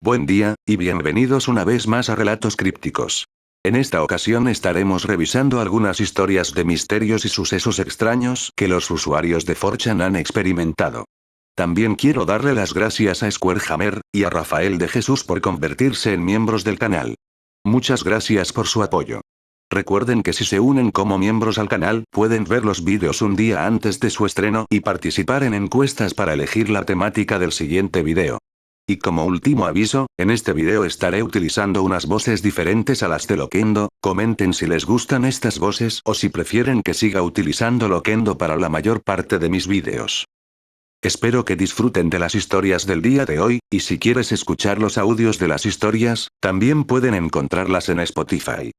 Buen día, y bienvenidos una vez más a Relatos Crípticos. En esta ocasión estaremos revisando algunas historias de misterios y sucesos extraños que los usuarios de 4chan han experimentado. También quiero darle las gracias a Squarehammer y a Rafael de Jesús por convertirse en miembros del canal. Muchas gracias por su apoyo. Recuerden que si se unen como miembros al canal, pueden ver los vídeos un día antes de su estreno y participar en encuestas para elegir la temática del siguiente video. Y como último aviso, en este video estaré utilizando unas voces diferentes a las de Loquendo. Comenten si les gustan estas voces o si prefieren que siga utilizando Loquendo para la mayor parte de mis vídeos. Espero que disfruten de las historias del día de hoy, y si quieres escuchar los audios de las historias, también pueden encontrarlas en Spotify.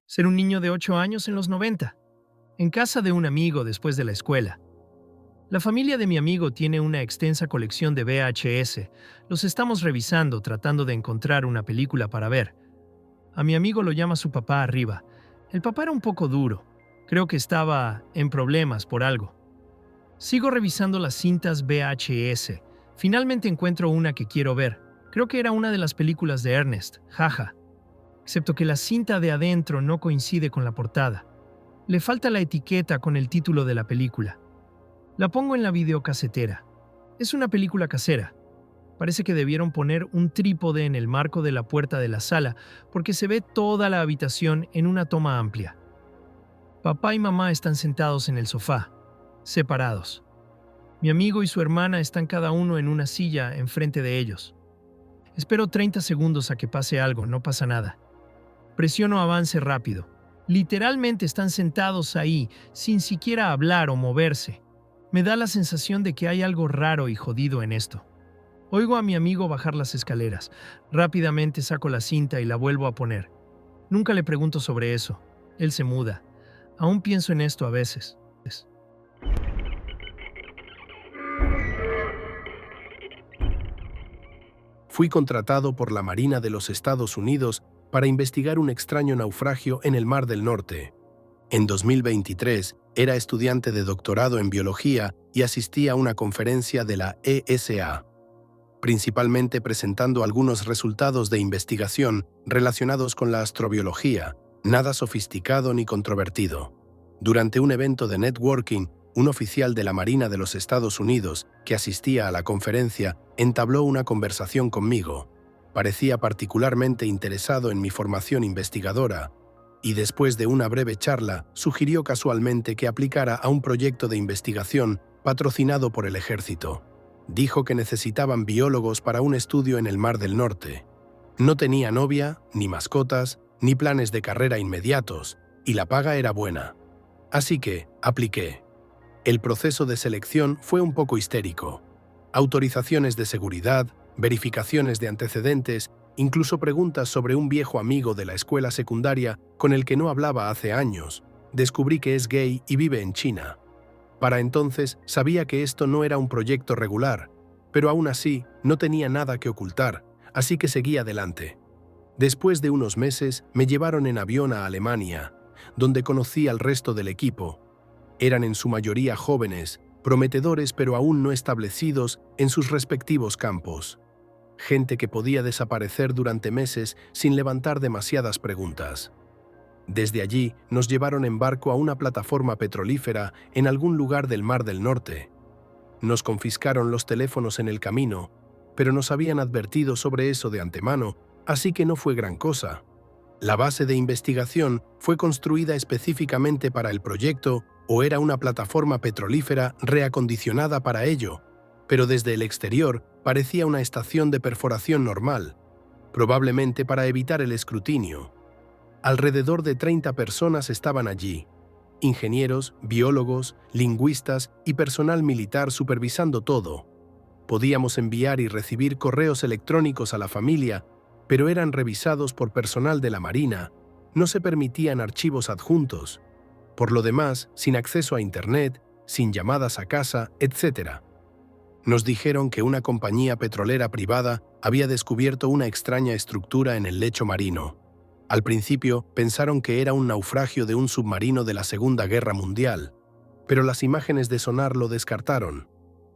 Ser un niño de 8 años en los 90. En casa de un amigo después de la escuela. La familia de mi amigo tiene una extensa colección de VHS. Los estamos revisando tratando de encontrar una película para ver. A mi amigo lo llama su papá arriba. El papá era un poco duro. Creo que estaba en problemas por algo. Sigo revisando las cintas VHS. Finalmente encuentro una que quiero ver. Creo que era una de las películas de Ernest, jaja. Excepto que la cinta de adentro no coincide con la portada. Le falta la etiqueta con el título de la película. La pongo en la videocasetera. Es una película casera. Parece que debieron poner un trípode en el marco de la puerta de la sala porque se ve toda la habitación en una toma amplia. Papá y mamá están sentados en el sofá, separados. Mi amigo y su hermana están cada uno en una silla enfrente de ellos. Espero 30 segundos a que pase algo, no pasa nada. Presiono avance rápido. Literalmente están sentados ahí, sin siquiera hablar o moverse. Me da la sensación de que hay algo raro y jodido en esto. Oigo a mi amigo bajar las escaleras. Rápidamente saco la cinta y la vuelvo a poner. Nunca le pregunto sobre eso. Él se muda. Aún pienso en esto a veces. Fui contratado por la Marina de los Estados Unidos para investigar un extraño naufragio en el Mar del Norte. En 2023, era estudiante de doctorado en biología y asistí a una conferencia de la ESA, principalmente presentando algunos resultados de investigación relacionados con la astrobiología, nada sofisticado ni controvertido. Durante un evento de networking, un oficial de la Marina de los Estados Unidos, que asistía a la conferencia, entabló una conversación conmigo. Parecía particularmente interesado en mi formación investigadora, y después de una breve charla, sugirió casualmente que aplicara a un proyecto de investigación patrocinado por el ejército. Dijo que necesitaban biólogos para un estudio en el Mar del Norte. No tenía novia, ni mascotas, ni planes de carrera inmediatos, y la paga era buena. Así que, apliqué. El proceso de selección fue un poco histérico. Autorizaciones de seguridad, verificaciones de antecedentes, incluso preguntas sobre un viejo amigo de la escuela secundaria con el que no hablaba hace años. Descubrí que es gay y vive en China. Para entonces sabía que esto no era un proyecto regular, pero aún así no tenía nada que ocultar, así que seguí adelante. Después de unos meses me llevaron en avión a Alemania, donde conocí al resto del equipo. Eran en su mayoría jóvenes, prometedores pero aún no establecidos en sus respectivos campos. Gente que podía desaparecer durante meses sin levantar demasiadas preguntas. Desde allí nos llevaron en barco a una plataforma petrolífera en algún lugar del Mar del Norte. Nos confiscaron los teléfonos en el camino, pero nos habían advertido sobre eso de antemano, así que no fue gran cosa. La base de investigación fue construida específicamente para el proyecto o era una plataforma petrolífera reacondicionada para ello, pero desde el exterior parecía una estación de perforación normal, probablemente para evitar el escrutinio. Alrededor de 30 personas estaban allí, ingenieros, biólogos, lingüistas y personal militar supervisando todo. Podíamos enviar y recibir correos electrónicos a la familia, pero eran revisados por personal de la Marina, no se permitían archivos adjuntos. Por lo demás, sin acceso a Internet, sin llamadas a casa, etc. Nos dijeron que una compañía petrolera privada había descubierto una extraña estructura en el lecho marino. Al principio pensaron que era un naufragio de un submarino de la Segunda Guerra Mundial, pero las imágenes de sonar lo descartaron.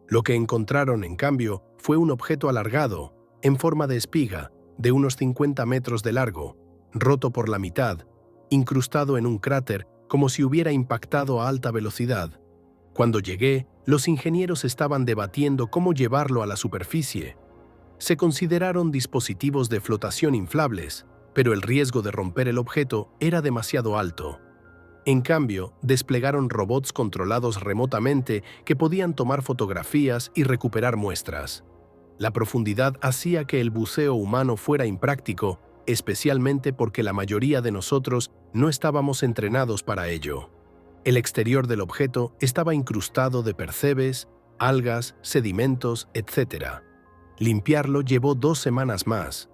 Lo que encontraron, en cambio, fue un objeto alargado, en forma de espiga, de unos 50 metros de largo, roto por la mitad, incrustado en un cráter como si hubiera impactado a alta velocidad. Cuando llegué, los ingenieros estaban debatiendo cómo llevarlo a la superficie. Se consideraron dispositivos de flotación inflables, pero el riesgo de romper el objeto era demasiado alto. En cambio, desplegaron robots controlados remotamente que podían tomar fotografías y recuperar muestras. La profundidad hacía que el buceo humano fuera impráctico, especialmente porque la mayoría de nosotros no estábamos entrenados para ello. El exterior del objeto estaba incrustado de percebes, algas, sedimentos, etc. Limpiarlo llevó 2 semanas más.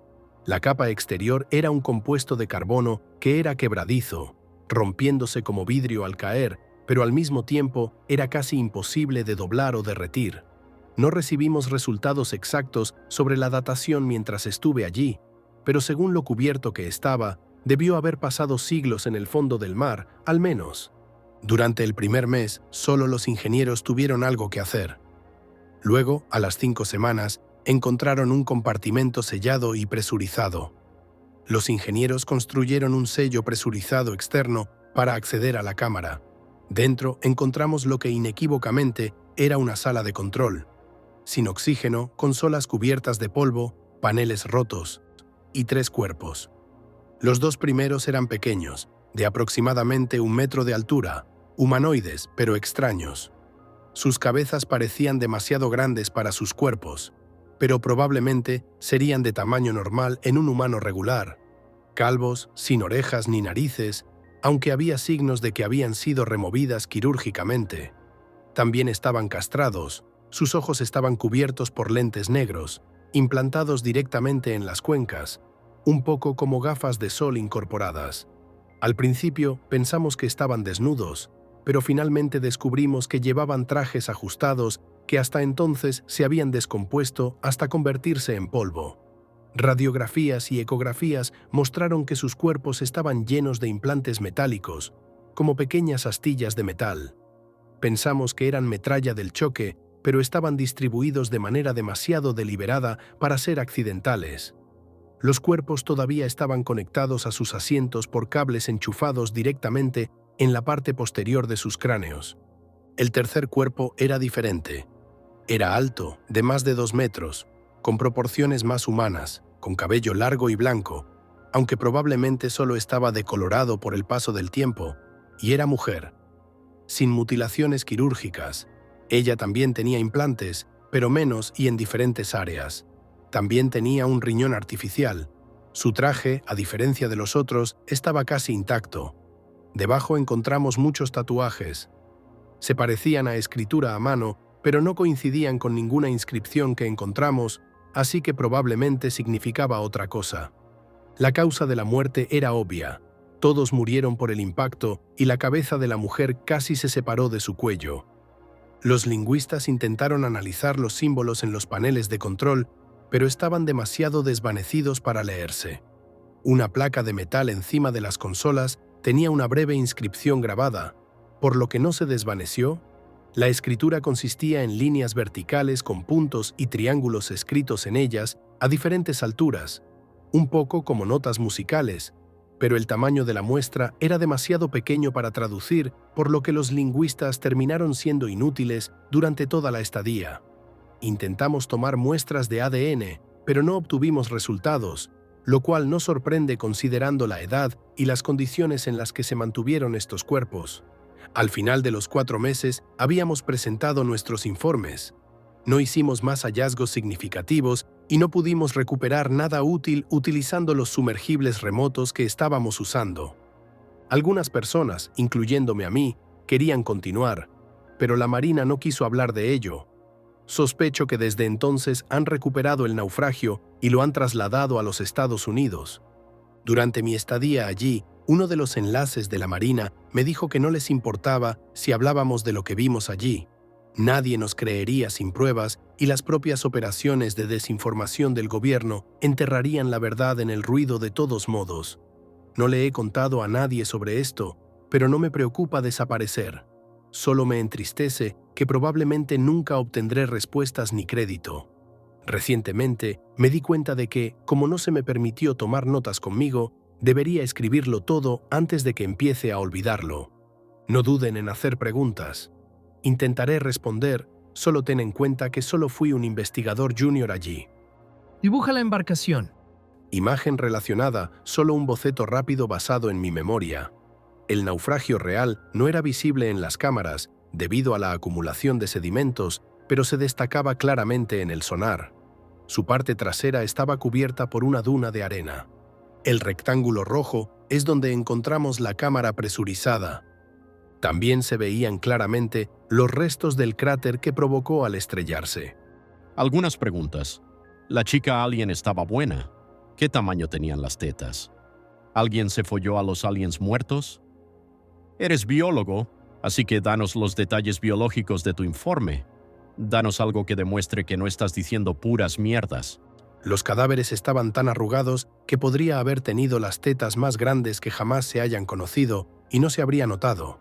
La capa exterior era un compuesto de carbono que era quebradizo, rompiéndose como vidrio al caer, pero al mismo tiempo era casi imposible de doblar o derretir. No recibimos resultados exactos sobre la datación mientras estuve allí, pero según lo cubierto que estaba, debió haber pasado siglos en el fondo del mar, al menos. Durante el primer mes, solo los ingenieros tuvieron algo que hacer. Luego, a las 5 semanas, encontraron un compartimento sellado y presurizado. Los ingenieros construyeron un sello presurizado externo para acceder a la cámara. Dentro encontramos lo que inequívocamente era una sala de control, sin oxígeno, consolas cubiertas de polvo, paneles rotos y 3 cuerpos. Los 2 primeros eran pequeños, de aproximadamente 1 metro de altura, humanoides pero extraños. Sus cabezas parecían demasiado grandes para sus cuerpos, pero probablemente serían de tamaño normal en un humano regular. Calvos, sin orejas ni narices, aunque había signos de que habían sido removidas quirúrgicamente. También estaban castrados, sus ojos estaban cubiertos por lentes negros, implantados directamente en las cuencas, un poco como gafas de sol incorporadas. Al principio pensamos que estaban desnudos, pero finalmente descubrimos que llevaban trajes ajustados que hasta entonces se habían descompuesto hasta convertirse en polvo. Radiografías y ecografías mostraron que sus cuerpos estaban llenos de implantes metálicos, como pequeñas astillas de metal. Pensamos que eran metralla del choque, pero estaban distribuidos de manera demasiado deliberada para ser accidentales. Los cuerpos todavía estaban conectados a sus asientos por cables enchufados directamente en la parte posterior de sus cráneos. El tercer cuerpo era diferente. Era alto, de más de 2 metros, con proporciones más humanas, con cabello largo y blanco, aunque probablemente solo estaba decolorado por el paso del tiempo, y era mujer. Sin mutilaciones quirúrgicas. Ella también tenía implantes, pero menos y en diferentes áreas. También tenía un riñón artificial. Su traje, a diferencia de los otros, estaba casi intacto. Debajo encontramos muchos tatuajes. Se parecían a escritura a mano, pero no coincidían con ninguna inscripción que encontramos, así que probablemente significaba otra cosa. La causa de la muerte era obvia. Todos murieron por el impacto y la cabeza de la mujer casi se separó de su cuello. Los lingüistas intentaron analizar los símbolos en los paneles de control, pero estaban demasiado desvanecidos para leerse. Una placa de metal encima de las consolas tenía una breve inscripción grabada, por lo que no se desvaneció. La escritura consistía en líneas verticales con puntos y triángulos escritos en ellas a diferentes alturas, un poco como notas musicales, pero el tamaño de la muestra era demasiado pequeño para traducir, por lo que los lingüistas terminaron siendo inútiles durante toda la estadía. Intentamos tomar muestras de ADN, pero no obtuvimos resultados, lo cual no sorprende considerando la edad y las condiciones en las que se mantuvieron estos cuerpos. Al final de los 4 meses, habíamos presentado nuestros informes. No hicimos más hallazgos significativos y no pudimos recuperar nada útil utilizando los sumergibles remotos que estábamos usando. Algunas personas, incluyéndome a mí, querían continuar, pero la Marina no quiso hablar de ello. Sospecho que desde entonces han recuperado el naufragio y lo han trasladado a los Estados Unidos. Durante mi estadía allí, uno de los enlaces de la Marina me dijo que no les importaba si hablábamos de lo que vimos allí. Nadie nos creería sin pruebas y las propias operaciones de desinformación del gobierno enterrarían la verdad en el ruido de todos modos. No le he contado a nadie sobre esto, pero no me preocupa desaparecer. solo me entristece que probablemente nunca obtendré respuestas ni crédito. Recientemente me di cuenta de que, como no se me permitió tomar notas conmigo, debería escribirlo todo antes de que empiece a olvidarlo. No duden en hacer preguntas. Intentaré responder, solo ten en cuenta que solo fui un investigador junior allí. Dibuja la embarcación. Imagen relacionada, solo un boceto rápido basado en mi memoria. El naufragio real no era visible en las cámaras debido a la acumulación de sedimentos, pero se destacaba claramente en el sonar. Su parte trasera estaba cubierta por una duna de arena. El rectángulo rojo es donde encontramos la cámara presurizada. También se veían claramente los restos del cráter que provocó al estrellarse. Algunas preguntas. ¿La chica alien estaba buena? ¿Qué tamaño tenían las tetas? ¿Alguien se folló a los aliens muertos? Eres biólogo, así que danos los detalles biológicos de tu informe. Danos algo que demuestre que no estás diciendo puras mierdas. Los cadáveres estaban tan arrugados que podría haber tenido las tetas más grandes que jamás se hayan conocido y no se habría notado.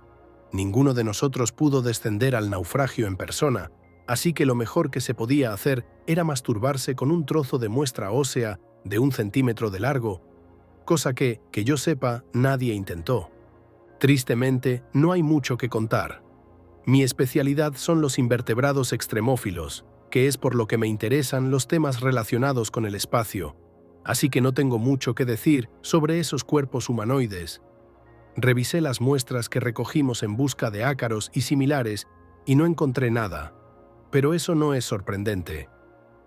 Ninguno de nosotros pudo descender al naufragio en persona, así que lo mejor que se podía hacer era masturbarse con un trozo de muestra ósea de 1 centímetro de largo, cosa que yo sepa, nadie intentó. Tristemente, no hay mucho que contar. Mi especialidad son los invertebrados extremófilos, que es por lo que me interesan los temas relacionados con el espacio, así que no tengo mucho que decir sobre esos cuerpos humanoides. Revisé las muestras que recogimos en busca de ácaros y similares y no encontré nada. Pero eso no es sorprendente.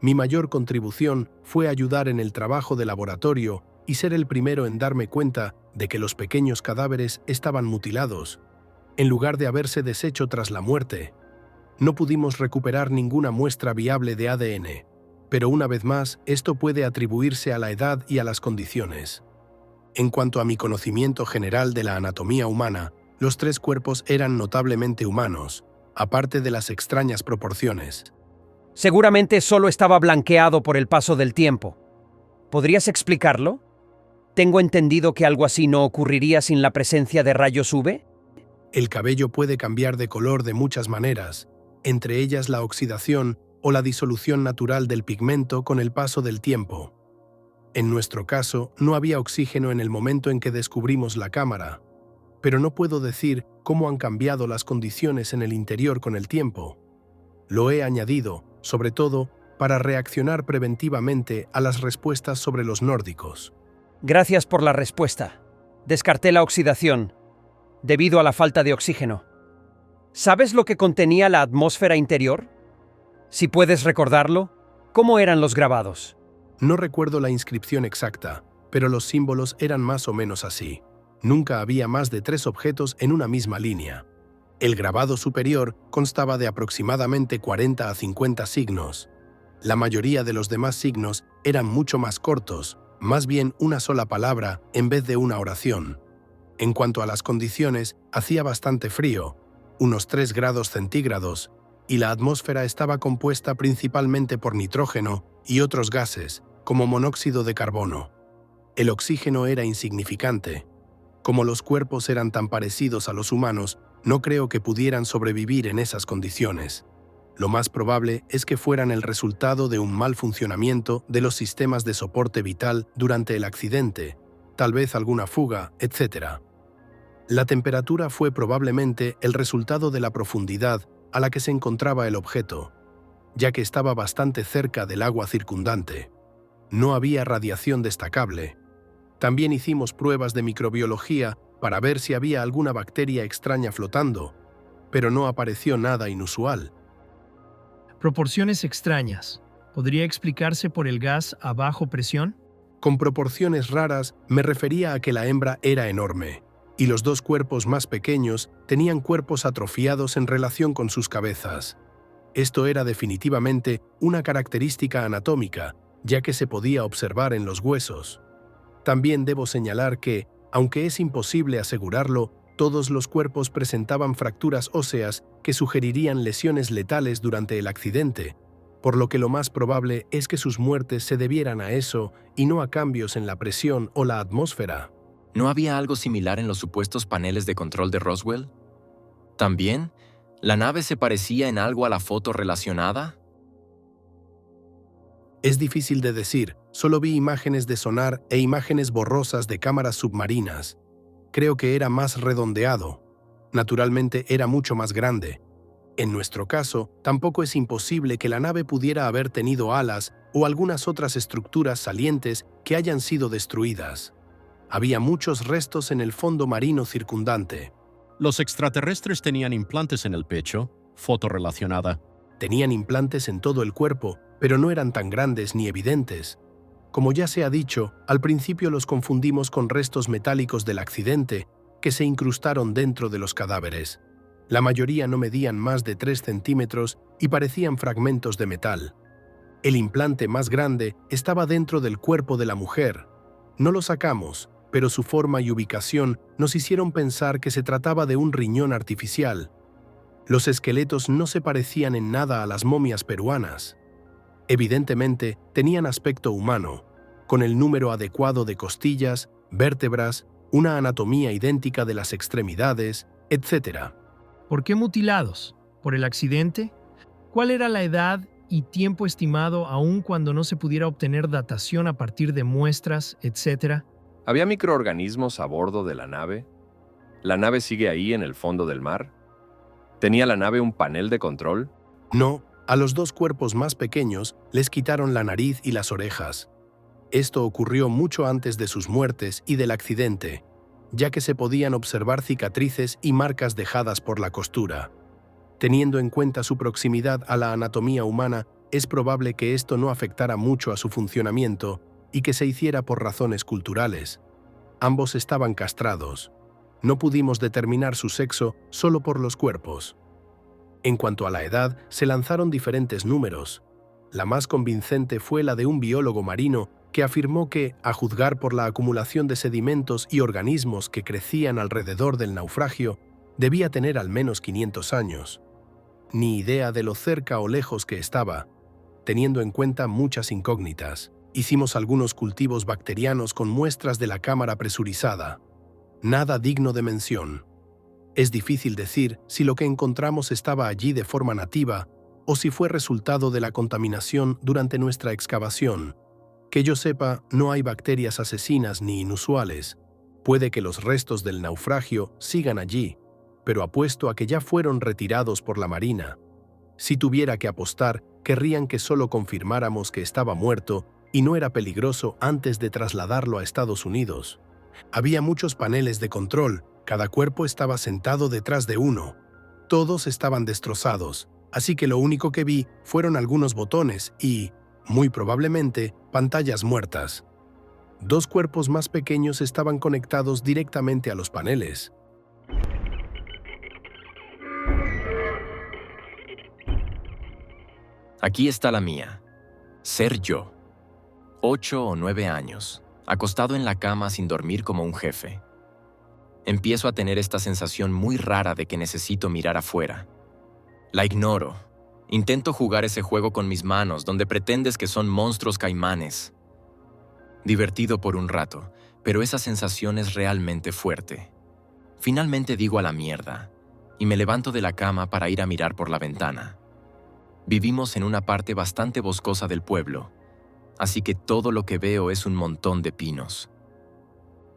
Mi mayor contribución fue ayudar en el trabajo de laboratorio y ser el primero en darme cuenta de que los pequeños cadáveres estaban mutilados, en lugar de haberse deshecho tras la muerte. No pudimos recuperar ninguna muestra viable de ADN, pero una vez más, esto puede atribuirse a la edad y a las condiciones. En cuanto a mi conocimiento general de la anatomía humana, los 3 cuerpos eran notablemente humanos, aparte de las extrañas proporciones. Seguramente solo estaba blanqueado por el paso del tiempo. ¿Podrías explicarlo? Tengo entendido que algo así no ocurriría sin la presencia de rayos UV. El cabello puede cambiar de color de muchas maneras, entre ellas la oxidación o la disolución natural del pigmento con el paso del tiempo. En nuestro caso, no había oxígeno en el momento en que descubrimos la cámara, pero no puedo decir cómo han cambiado las condiciones en el interior con el tiempo. Lo he añadido, sobre todo, para reaccionar preventivamente a las respuestas sobre los nórdicos. Gracias por la respuesta. Descarté la oxidación, debido a la falta de oxígeno. ¿Sabes lo que contenía la atmósfera interior? Si puedes recordarlo, ¿cómo eran los grabados? No recuerdo la inscripción exacta, pero los símbolos eran más o menos así. Nunca había más de 3 objetos en una misma línea. El grabado superior constaba de aproximadamente 40 a 50 signos. La mayoría de los demás signos eran mucho más cortos, más bien una sola palabra en vez de una oración. En cuanto a las condiciones, hacía bastante frío, unos 3 grados centígrados, y la atmósfera estaba compuesta principalmente por nitrógeno y otros gases, como monóxido de carbono. El oxígeno era insignificante. Como los cuerpos eran tan parecidos a los humanos, no creo que pudieran sobrevivir en esas condiciones. Lo más probable es que fueran el resultado de un mal funcionamiento de los sistemas de soporte vital durante el accidente, tal vez alguna fuga, etc. La temperatura fue probablemente el resultado de la profundidad a la que se encontraba el objeto, ya que estaba bastante cerca del agua circundante. No había radiación destacable. También hicimos pruebas de microbiología para ver si había alguna bacteria extraña flotando, pero no apareció nada inusual. Proporciones extrañas. ¿Podría explicarse por el gas a bajo presión? Con proporciones raras me refería a que la hembra era enorme, y los 2 cuerpos más pequeños tenían cuerpos atrofiados en relación con sus cabezas. Esto era definitivamente una característica anatómica, ya que se podía observar en los huesos. También debo señalar que, aunque es imposible asegurarlo, todos los cuerpos presentaban fracturas óseas que sugerirían lesiones letales durante el accidente, por lo que lo más probable es que sus muertes se debieran a eso y no a cambios en la presión o la atmósfera. ¿No había algo similar en los supuestos paneles de control de Roswell? También, ¿La nave se parecía en algo a la foto relacionada? Es difícil de decir, solo vi imágenes de sonar e imágenes borrosas de cámaras submarinas. Creo que era más redondeado. Naturalmente era mucho más grande. En nuestro caso, tampoco es imposible que la nave pudiera haber tenido alas o algunas otras estructuras salientes que hayan sido destruidas. Había muchos restos en el fondo marino circundante. Los extraterrestres tenían implantes en el pecho, foto relacionada. Tenían implantes en todo el cuerpo, pero no eran tan grandes ni evidentes. Como ya se ha dicho, al principio los confundimos con restos metálicos del accidente que se incrustaron dentro de los cadáveres. La mayoría no medían más de 3 centímetros y parecían fragmentos de metal. El implante más grande estaba dentro del cuerpo de la mujer. No lo sacamos, pero su forma y ubicación nos hicieron pensar que se trataba de un riñón artificial. Los esqueletos no se parecían en nada a las momias peruanas. Evidentemente, tenían aspecto humano, con el número adecuado de costillas, vértebras, una anatomía idéntica de las extremidades, etc. ¿Por qué mutilados? ¿Por el accidente? ¿Cuál era la edad y tiempo estimado aun cuando no se pudiera obtener datación a partir de muestras, etcétera? ¿Había microorganismos a bordo de la nave? ¿La nave sigue ahí en el fondo del mar? ¿Tenía la nave un panel de control? No, a los 2 cuerpos más pequeños les quitaron la nariz y las orejas. Esto ocurrió mucho antes de sus muertes y del accidente, ya que se podían observar cicatrices y marcas dejadas por la costura. Teniendo en cuenta su proximidad a la anatomía humana, es probable que esto no afectara mucho a su funcionamiento y que se hiciera por razones culturales. Ambos estaban castrados. No pudimos determinar su sexo solo por los cuerpos. En cuanto a la edad, se lanzaron diferentes números. La más convincente fue la de un biólogo marino que afirmó que, a juzgar por la acumulación de sedimentos y organismos que crecían alrededor del naufragio, debía tener al menos 500 años. Ni idea de lo cerca o lejos que estaba, teniendo en cuenta muchas incógnitas. Hicimos algunos cultivos bacterianos con muestras de la cámara presurizada. Nada digno de mención. Es difícil decir si lo que encontramos estaba allí de forma nativa o si fue resultado de la contaminación durante nuestra excavación. Que yo sepa, no hay bacterias asesinas ni inusuales. Puede que los restos del naufragio sigan allí, pero apuesto a que ya fueron retirados por la Marina. Si tuviera que apostar, querrían que solo confirmáramos que estaba muerto y no era peligroso antes de trasladarlo a Estados Unidos. Había muchos paneles de control, cada cuerpo estaba sentado detrás de uno. Todos estaban destrozados, así que lo único que vi fueron algunos botones y, muy probablemente, pantallas muertas. 2 cuerpos más pequeños estaban conectados directamente a los paneles. Aquí está la mía. Ser yo. 8 o 9 años, acostado en la cama sin dormir como un jefe. Empiezo a tener esta sensación muy rara de que necesito mirar afuera. La ignoro. Intento jugar ese juego con mis manos donde pretendes que son monstruos caimanes. Divertido por un rato, pero esa sensación es realmente fuerte. Finalmente digo a la mierda, y me levanto de la cama para ir a mirar por la ventana. Vivimos en una parte bastante boscosa del pueblo, así que todo lo que veo es un montón de pinos.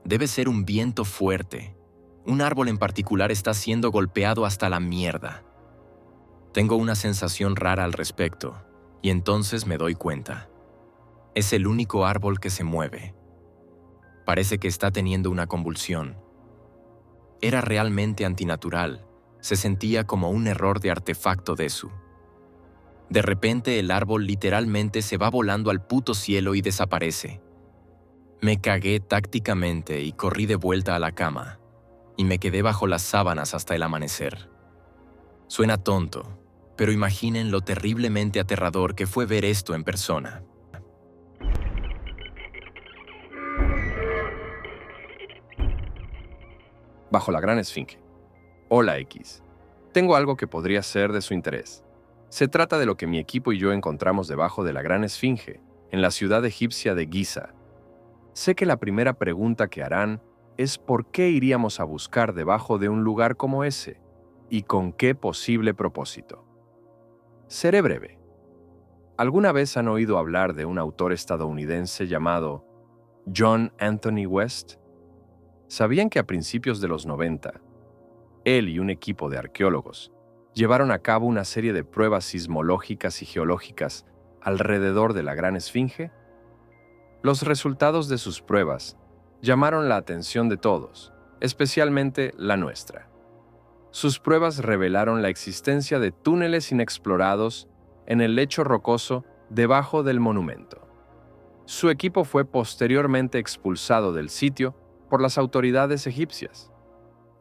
Debe ser un viento fuerte. Un árbol en particular está siendo golpeado hasta la mierda. Tengo una sensación rara al respecto, y entonces me doy cuenta. Es el único árbol que se mueve. Parece que está teniendo una convulsión. Era realmente antinatural. Se sentía como un error de artefacto de su. De repente el árbol literalmente se va volando al puto cielo y desaparece. Me cagué tácticamente y corrí de vuelta a la cama, y me quedé bajo las sábanas hasta el amanecer. Suena tonto, pero imaginen lo terriblemente aterrador que fue ver esto en persona. Bajo la Gran Esfinge. Hola X. Tengo algo que podría ser de su interés. Se trata de lo que mi equipo y yo encontramos debajo de la Gran Esfinge, en la ciudad egipcia de Giza. Sé que la primera pregunta que harán es ¿por qué iríamos a buscar debajo de un lugar como ese? ¿Y con qué posible propósito? Seré breve. ¿Alguna vez han oído hablar de un autor estadounidense llamado John Anthony West? ¿Sabían que a principios de los 90, él y un equipo de arqueólogos llevaron a cabo una serie de pruebas sismológicas y geológicas alrededor de la Gran Esfinge? Los resultados de sus pruebas llamaron la atención de todos, especialmente la nuestra. Sus pruebas revelaron la existencia de túneles inexplorados en el lecho rocoso debajo del monumento. Su equipo fue posteriormente expulsado del sitio por las autoridades egipcias.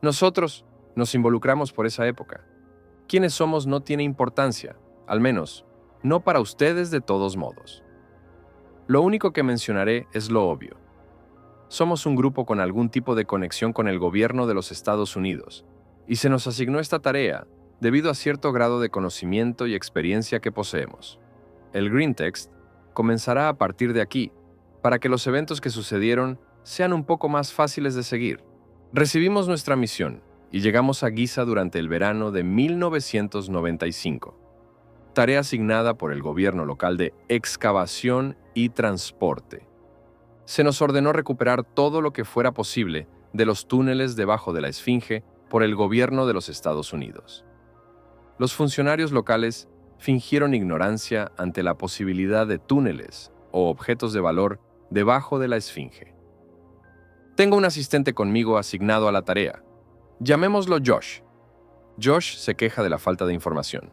Nosotros nos involucramos por esa época. Quiénes somos no tiene importancia, al menos, no para ustedes de todos modos. Lo único que mencionaré es lo obvio. Somos un grupo con algún tipo de conexión con el gobierno de los Estados Unidos, y se nos asignó esta tarea debido a cierto grado de conocimiento y experiencia que poseemos. El Green Text comenzará a partir de aquí, para que los eventos que sucedieron sean un poco más fáciles de seguir. Recibimos nuestra misión y llegamos a Giza durante el verano de 1995. Tarea asignada por el gobierno local de excavación y transporte. Se nos ordenó recuperar todo lo que fuera posible de los túneles debajo de la Esfinge por el gobierno de los Estados Unidos. Los funcionarios locales fingieron ignorancia ante la posibilidad de túneles o objetos de valor debajo de la Esfinge. Tengo un asistente conmigo asignado a la tarea. Llamémoslo Josh. Josh se queja de la falta de información.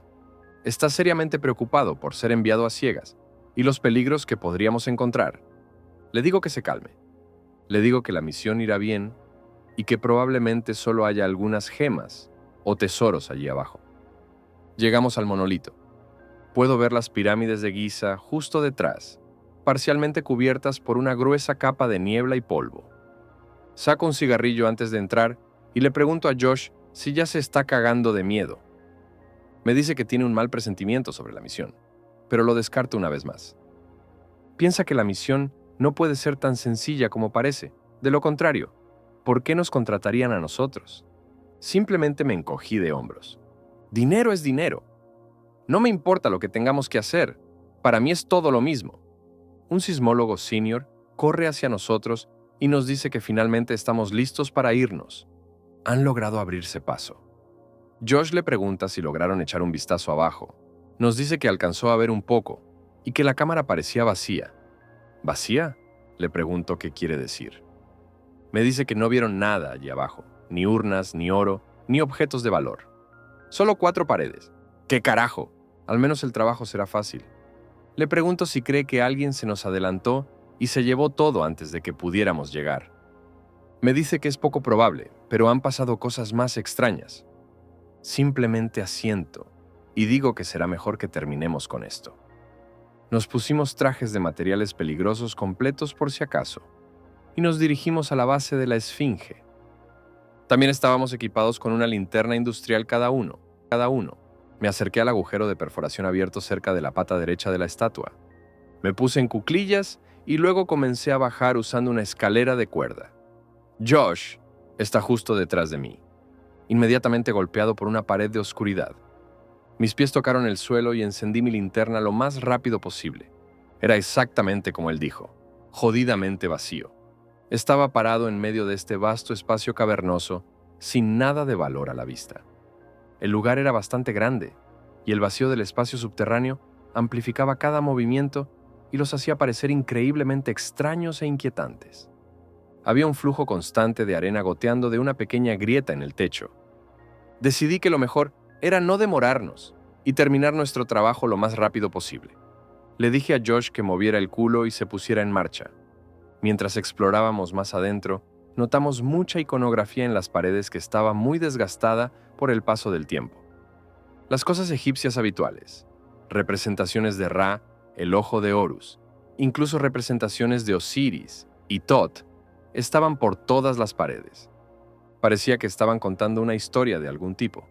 Está seriamente preocupado por ser enviado a ciegas y los peligros que podríamos encontrar. Le digo que se calme. Le digo que la misión irá bien y que probablemente solo haya algunas gemas o tesoros allí abajo. Llegamos al monolito. Puedo ver las pirámides de Giza justo detrás, parcialmente cubiertas por una gruesa capa de niebla y polvo. Saco un cigarrillo antes de entrar y le pregunto a Josh si ya se está cagando de miedo. Me dice que tiene un mal presentimiento sobre la misión, pero lo descarto una vez más. Piensa que la misión no puede ser tan sencilla como parece. De lo contrario, ¿por qué nos contratarían a nosotros? Simplemente me encogí de hombros. Dinero es dinero. No me importa lo que tengamos que hacer. Para mí es todo lo mismo. Un sismólogo senior corre hacia nosotros y nos dice que finalmente estamos listos para irnos. Han logrado abrirse paso. Josh le pregunta si lograron echar un vistazo abajo. Nos dice que alcanzó a ver un poco y que la cámara parecía vacía. ¿Vacía? Le pregunto qué quiere decir. Me dice que no vieron nada allí abajo, ni urnas, ni oro, ni objetos de valor. Solo 4 paredes. ¡Qué carajo! Al menos el trabajo será fácil. Le pregunto si cree que alguien se nos adelantó y se llevó todo antes de que pudiéramos llegar. Me dice que es poco probable, pero han pasado cosas más extrañas. Simplemente asiento y digo que será mejor que terminemos con esto. Nos pusimos trajes de materiales peligrosos completos por si acaso y nos dirigimos a la base de la Esfinge. También estábamos equipados con una linterna industrial cada uno. Me acerqué al agujero de perforación abierto cerca de la pata derecha de la estatua. Me puse en cuclillas y luego comencé a bajar usando una escalera de cuerda. Josh está justo detrás de mí, inmediatamente golpeado por una pared de oscuridad. Mis pies tocaron el suelo y encendí mi linterna lo más rápido posible. Era exactamente como él dijo, jodidamente vacío. Estaba parado en medio de este vasto espacio cavernoso, sin nada de valor a la vista. El lugar era bastante grande, y el vacío del espacio subterráneo amplificaba cada movimiento y los hacía parecer increíblemente extraños e inquietantes. Había un flujo constante de arena goteando de una pequeña grieta en el techo. Decidí que lo mejor era no demorarnos y terminar nuestro trabajo lo más rápido posible. Le dije a Josh que moviera el culo y se pusiera en marcha. Mientras explorábamos más adentro, notamos mucha iconografía en las paredes que estaba muy desgastada por el paso del tiempo. Las cosas egipcias habituales, representaciones de Ra, el ojo de Horus, incluso representaciones de Osiris y Tot, estaban por todas las paredes. Parecía que estaban contando una historia de algún tipo.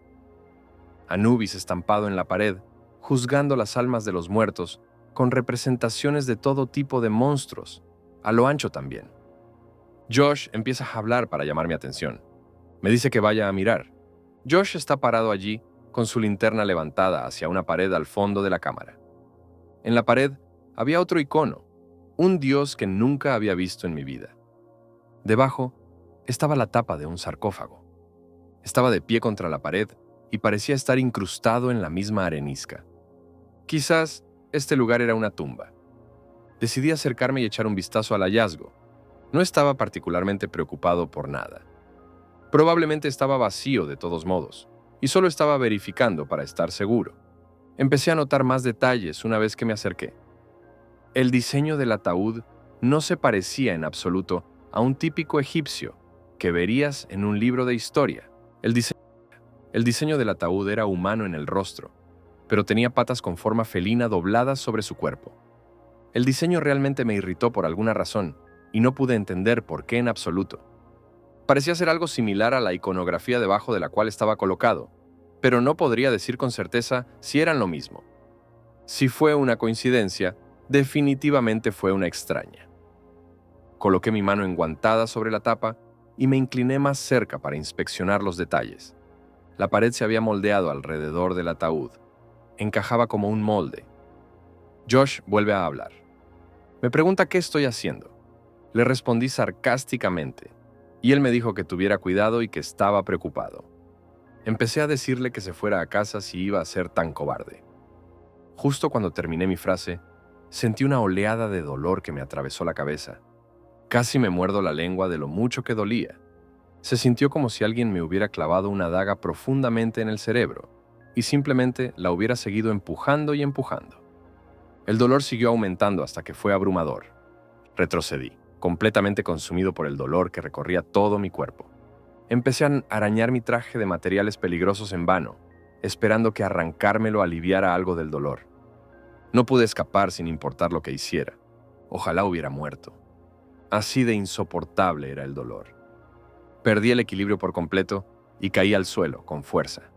Anubis estampado en la pared, juzgando las almas de los muertos, con representaciones de todo tipo de monstruos, a lo ancho también. Josh empieza a hablar para llamar mi atención. Me dice que vaya a mirar. Josh está parado allí, con su linterna levantada hacia una pared al fondo de la cámara. En la pared había otro icono, un dios que nunca había visto en mi vida. Debajo estaba la tapa de un sarcófago. Estaba de pie contra la pared y parecía estar incrustado en la misma arenisca. Quizás este lugar era una tumba. Decidí acercarme y echar un vistazo al hallazgo. No estaba particularmente preocupado por nada. Probablemente estaba vacío de todos modos, y solo estaba verificando para estar seguro. Empecé a notar más detalles una vez que me acerqué. El diseño del ataúd no se parecía en absoluto a un típico egipcio que verías en un libro de historia. El diseño del ataúd era humano en el rostro, pero tenía patas con forma felina dobladas sobre su cuerpo. El diseño realmente me irritó por alguna razón, y no pude entender por qué en absoluto. Parecía ser algo similar a la iconografía debajo de la cual estaba colocado, pero no podría decir con certeza si eran lo mismo. Si fue una coincidencia, definitivamente fue una extraña. Coloqué mi mano enguantada sobre la tapa y me incliné más cerca para inspeccionar los detalles. La pared se había moldeado alrededor del ataúd. Encajaba como un molde. Josh vuelve a hablar. Me pregunta qué estoy haciendo. Le respondí sarcásticamente, y él me dijo que tuviera cuidado y que estaba preocupado. Empecé a decirle que se fuera a casa si iba a ser tan cobarde. Justo cuando terminé mi frase, sentí una oleada de dolor que me atravesó la cabeza. Casi me muerdo la lengua de lo mucho que dolía. Se sintió como si alguien me hubiera clavado una daga profundamente en el cerebro y simplemente la hubiera seguido empujando y empujando. El dolor siguió aumentando hasta que fue abrumador. Retrocedí, completamente consumido por el dolor que recorría todo mi cuerpo. Empecé a arañar mi traje de materiales peligrosos en vano, esperando que arrancármelo aliviara algo del dolor. No pude escapar sin importar lo que hiciera. Ojalá hubiera muerto. Así de insoportable era el dolor. Perdí el equilibrio por completo y caí al suelo con fuerza.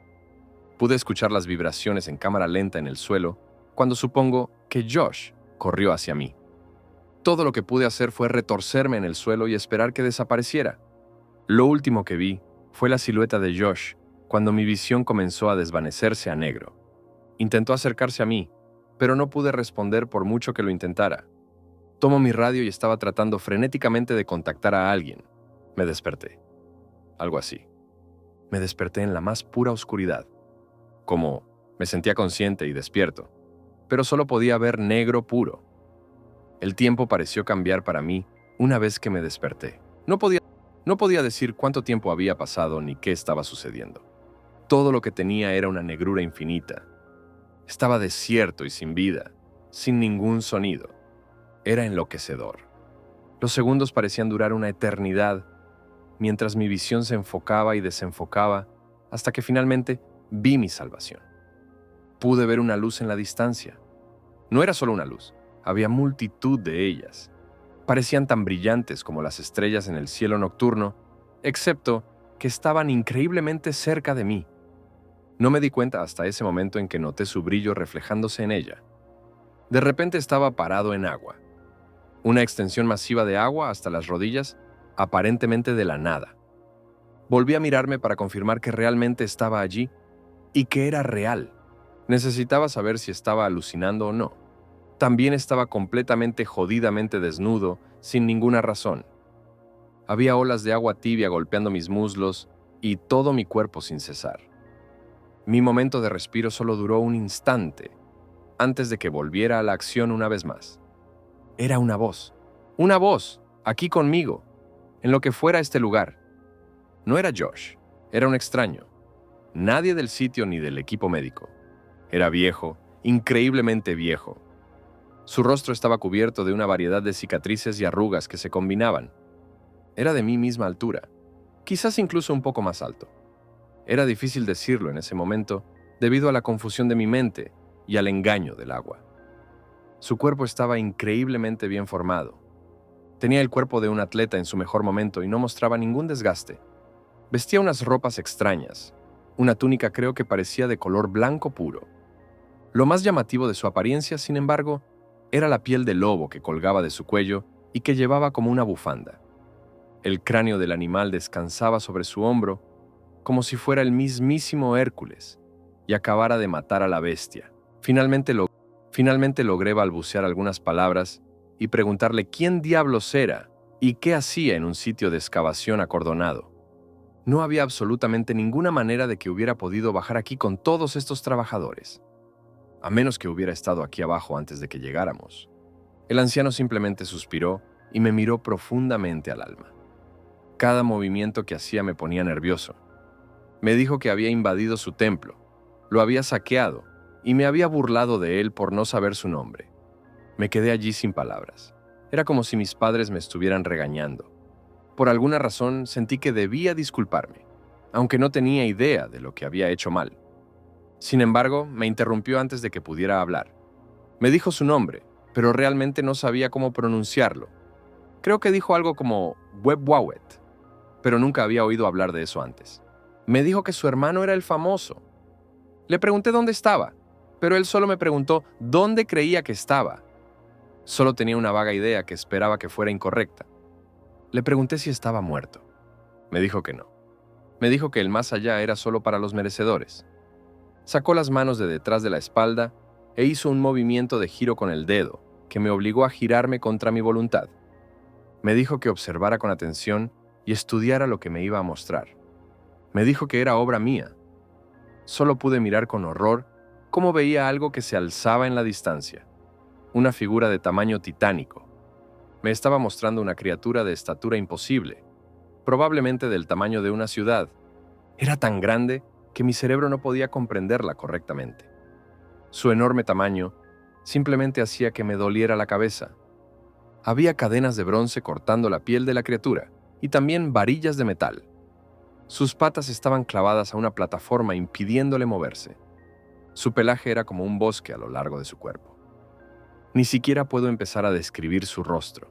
Pude escuchar las vibraciones en cámara lenta en el suelo cuando supongo que Josh corrió hacia mí. Todo lo que pude hacer fue retorcerme en el suelo y esperar que desapareciera. Lo último que vi fue la silueta de Josh cuando mi visión comenzó a desvanecerse a negro. Intentó acercarse a mí, pero no pude responder por mucho que lo intentara. Tomo mi radio y estaba tratando frenéticamente de contactar a alguien. Me desperté. Algo así. Me desperté en la más pura oscuridad. Como me sentía consciente y despierto, pero solo podía ver negro puro. El tiempo pareció cambiar para mí una vez que me desperté. No podía decir cuánto tiempo había pasado ni qué estaba sucediendo. Todo lo que tenía era una negrura infinita. Estaba desierto y sin vida, sin ningún sonido. Era enloquecedor. Los segundos parecían durar una eternidad, mientras mi visión se enfocaba y desenfocaba, hasta que finalmente vi mi salvación. Pude ver una luz en la distancia. No era solo una luz, había multitud de ellas. Parecían tan brillantes como las estrellas en el cielo nocturno, excepto que estaban increíblemente cerca de mí. No me di cuenta hasta ese momento en que noté su brillo reflejándose en ella. De repente estaba parado en agua. Una extensión masiva de agua hasta las rodillas, aparentemente de la nada. Volví a mirarme para confirmar que realmente estaba allí y que era real. Necesitaba saber si estaba alucinando o no. También estaba completamente jodidamente desnudo, sin ninguna razón. Había olas de agua tibia golpeando mis muslos y todo mi cuerpo sin cesar. Mi momento de respiro solo duró un instante, antes de que volviera a la acción una vez más. Era una voz, aquí conmigo, en lo que fuera este lugar. No era Josh, era un extraño. Nadie del sitio ni del equipo médico. Era viejo, increíblemente viejo. Su rostro estaba cubierto de una variedad de cicatrices y arrugas que se combinaban. Era de mi misma altura, quizás incluso un poco más alto. Era difícil decirlo en ese momento debido a la confusión de mi mente y al engaño del agua. Su cuerpo estaba increíblemente bien formado. Tenía el cuerpo de un atleta en su mejor momento y no mostraba ningún desgaste. Vestía unas ropas extrañas, una túnica creo que parecía de color blanco puro. Lo más llamativo de su apariencia, sin embargo, era la piel de lobo que colgaba de su cuello y que llevaba como una bufanda. El cráneo del animal descansaba sobre su hombro como si fuera el mismísimo Hércules, y acabara de matar a la bestia. Finalmente logré balbucear algunas palabras y preguntarle quién diablos era y qué hacía en un sitio de excavación acordonado. No había absolutamente ninguna manera de que hubiera podido bajar aquí con todos estos trabajadores, a menos que hubiera estado aquí abajo antes de que llegáramos. El anciano simplemente suspiró y me miró profundamente al alma. Cada movimiento que hacía me ponía nervioso. Me dijo que había invadido su templo, lo había saqueado y me había burlado de él por no saber su nombre. Me quedé allí sin palabras. Era como si mis padres me estuvieran regañando. Por alguna razón sentí que debía disculparme, aunque no tenía idea de lo que había hecho mal. Sin embargo, me interrumpió antes de que pudiera hablar. Me dijo su nombre, pero realmente no sabía cómo pronunciarlo. Creo que dijo algo como Webwawet, pero nunca había oído hablar de eso antes. Me dijo que su hermano era el famoso. Le pregunté dónde estaba, pero él solo me preguntó dónde creía que estaba. Solo tenía una vaga idea que esperaba que fuera incorrecta. Le pregunté si estaba muerto. Me dijo que no. Me dijo que el más allá era solo para los merecedores. Sacó las manos de detrás de la espalda e hizo un movimiento de giro con el dedo que me obligó a girarme contra mi voluntad. Me dijo que observara con atención y estudiara lo que me iba a mostrar. Me dijo que era obra mía. Solo pude mirar con horror cómo veía algo que se alzaba en la distancia. Una figura de tamaño titánico. Me estaba mostrando una criatura de estatura imposible, probablemente del tamaño de una ciudad. Era tan grande que mi cerebro no podía comprenderla correctamente. Su enorme tamaño simplemente hacía que me doliera la cabeza. Había cadenas de bronce cortando la piel de la criatura y también varillas de metal. Sus patas estaban clavadas a una plataforma impidiéndole moverse. Su pelaje era como un bosque a lo largo de su cuerpo. Ni siquiera puedo empezar a describir su rostro.